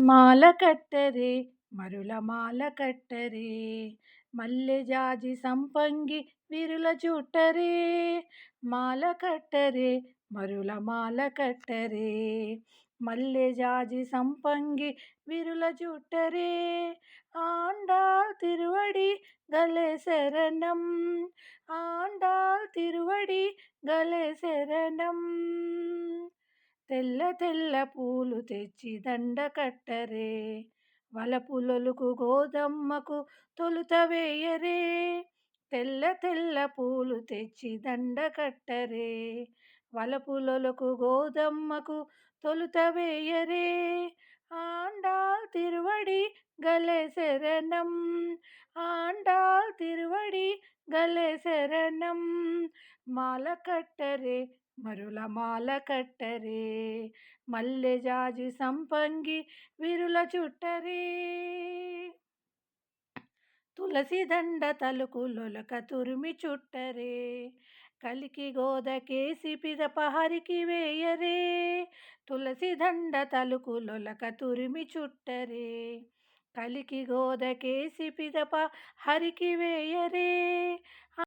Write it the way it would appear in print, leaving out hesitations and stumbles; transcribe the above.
మాల కట్టరే మరుల మాల కట్టరే, మల్లె జాజి సంపంగి విరుల చుట్టరే, మాల కట్టరే మరుల మాల కట్టరే, మల్లె జాజి సంపంగి విరుల చుట్టరే, ఆండాళ్ తిరువడి గలే శరణం, ఆండాళ్ తిరువడి గలే శరణం, తెల్ల తెల్ల పూలు తెచ్చి దండ కట్టరే, వలపులొలుకు గోదమ్మకు తొలుత వేయరే, తెల్ల తెల్ల పూలు తెచ్చి దండ కట్టరే, వలపులొలుకు గోదమ్మకు తొలుత వేయరే, ఆండాళ్ తిరువడి గలే శరణం, ఆండాళ్ తిరువడి గలే శరణం, మాల కట్టరే మరుల మాల కట్టరే, మల్లె జాజి సంపంగి విరుల చుట్టరే, తులసి దండ తలుకు లొలక తురిమి చుట్టరే, కలికి గోదకేసి పిదప హరికి వేయరే, తులసి దండ తలుకు లొలక తురిమి చుట్టరే, కలికి గోదకేసి పిదప హరికి వేయరే,